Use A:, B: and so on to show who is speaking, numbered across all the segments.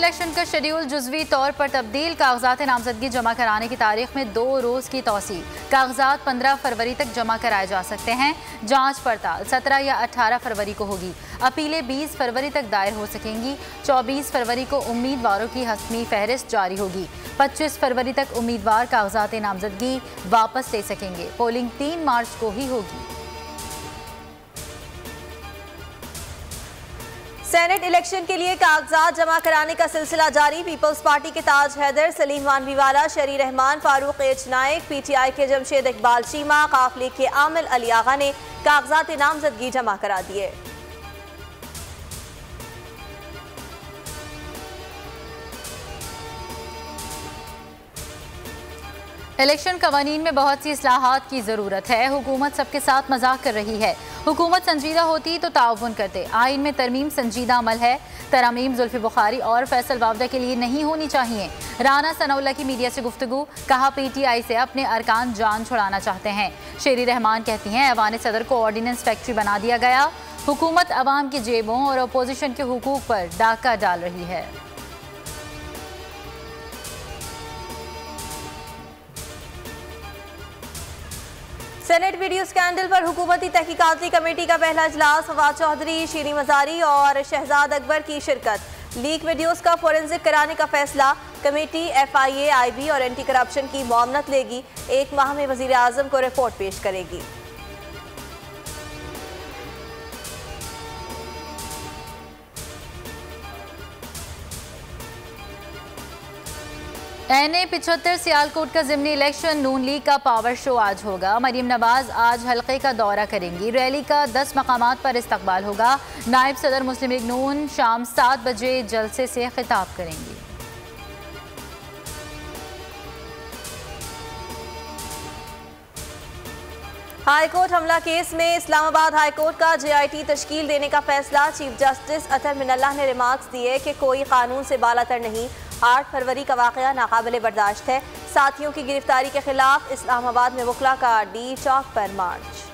A: Election का schedule जुज़वी तौर पर तब्दील। कागजात नामजदगी जमा कराने की तारीख में 2 रोज़ की तौसी। कागजात 15 फरवरी तक जमा कराए जा सकते हैं। जांच पड़ताल 17 या 18 फरवरी को होगी। अपीलें 20 फरवरी तक दायर हो सकेंगी। 24 फरवरी को उम्मीदवारों की हतमी फहरिस्त जारी होगी। 25 फरवरी तक उम्मीदवार कागजात नामजदगी वापस ले सकेंगे। पोलिंग 3 मार्च को ही होगी।
B: सेनेट इलेक्शन के लिए कागजात जमा कराने का सिलसिला जारी। पीपल्स पार्टी के ताज हैदर, सलीम वानवीवाला, शरी रहमान, फारूक एच नायक, PTI के जमशेद इकबाल चीमा, काफले के आमिल अली आगा ने कागजात नामजदगी जमा करा दिए।
A: इलेक्शन कवानीन में बहुत सी इस्लाहात की ज़रूरत है। हुकूमत सबके साथ मजाक कर रही है। हुकूमत संजीदा होती तो ताउन करते। आइन में तरमीम संजीदा अमल है। तरामीम जुल्फी बुखारी और फैसल बावदा के लिए नहीं होनी चाहिए। राना सनाउल्लाह की मीडिया से गुफ्तगू, कहा PTI से अपने अरकान जान छुड़ाना चाहते हैं। शेरी रहमान कहती हैं ऐवान सदर को ऑर्डिनेंस फैक्ट्री बना दिया गया। हुकूमत अवाम की जेबों और अपोजिशन के हुकूक पर डाका डाल रही है।
B: सेनेट वीडियो स्कैंडल पर हुकूमती तहकीकाती कमेटी का पहला इजलास। फवाद चौधरी, शीरी मजारी और शहजाद अकबर की शिरकत। लीक वीडियोस का फोरेंसिक कराने का फैसला। कमेटी FIA, IB और एंटी करप्शन की मामनत लेगी। 1 माह में वजीर आजम को रिपोर्ट पेश करेगी।
A: NA 75 सियालकोट का ज़िमनी इलेक्शन। नून लीग का पावर शो आज होगा। मरीम नवाज आज हल्के का दौरा करेंगी। रैली का 10 मकामात पर इस्तकबाल होगा। नायब सदर मुस्लिम लीग नून शाम 7 बजे जलसे से खिताब करेंगी।
B: हाईकोर्ट हमला केस में इस्लामाबाद हाईकोर्ट का JIT तश्कील देने का फैसला। चीफ जस्टिस अतर मिनल्लाह ने रिमार्क्स दिए कि कोई कानून से बालातर नहीं। 8 फरवरी का वाक़या नाकाबिले बर्दाश्त है। साथियों की गिरफ्तारी के खिलाफ इस्लामाबाद में वकला का D चौक पर मार्च।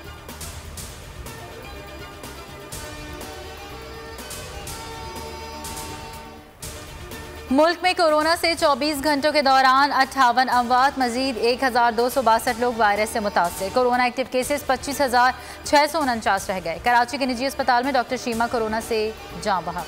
A: मुल्क में कोरोना से 24 घंटों के दौरान 58 अमवात, मजीद 1262 लोग वायरस से मुतासर। कोरोना एक्टिव केसेस 25,649 रह गए। कराची के निजी अस्पताल में डॉक्टर शीमा कोरोना से जाँ बहक।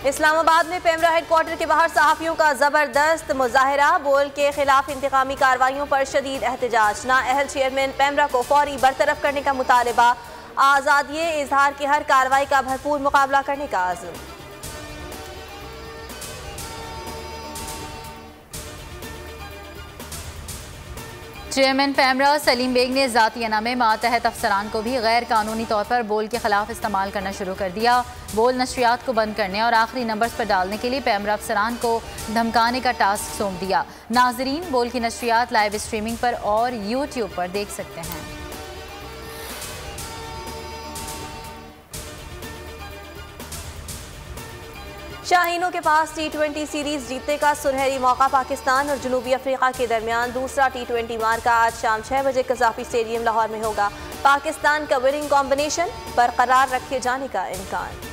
B: इस्लामाबाद में पेमरा हेडक्वार्टर के बाहर सहाफ़ियों का ज़बरदस्त मुजाहरा। बोल के खिलाफ इंतकामी कार्रवाइयों पर शदीद एहतजाज। नाअहल चेयरमैन पेमरा को फौरी बरतरफ करने का मुतालबा। आज़ादी इजहार की हर कार्रवाई का भरपूर मुकाबला करने का आज़म।
A: चेयरमैन पेमरा सलीम बेग ने ज़ाती अना में मातहत अफसरान को भी गैर कानूनी तौर पर बोल के खिलाफ इस्तेमाल करना शुरू कर दिया। बोल नशरियात को बंद करने और आखिरी नंबर्स पर डालने के लिए पेमरा अफसरान को धमकाने का टास्क सौंप दिया। नाजरीन बोल की नशरियात लाइव स्ट्रीमिंग पर और YouTube पर देख सकते हैं।
B: शाहीनों के पास T20 सीरीज जीतने का सुनहरी मौका। पाकिस्तान और जनूबी अफ्रीका के दरमियान दूसरा T20 मार्का आज शाम 6 बजे कज़ाफ़ी स्टेडियम लाहौर में होगा। पाकिस्तान का विनिंग कॉम्बिनेशन बरकरार रखे जाने का इम्कान।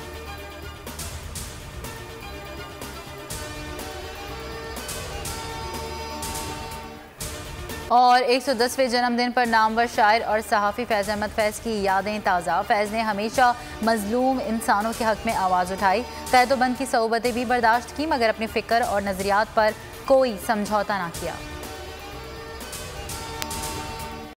A: और 110वें जन्मदिन पर नामवर शायर और सहाफ़ी फैज़ अहमद फैज़ की यादें ताज़ा। फैज़ ने हमेशा मज़लूम इंसानों के हक़ में आवाज़ उठाई। क़ैद व बंद की सऊबतें भी बर्दाश्त की, मगर अपनी फ़िक्र और नज़रियात पर कोई समझौता ना किया।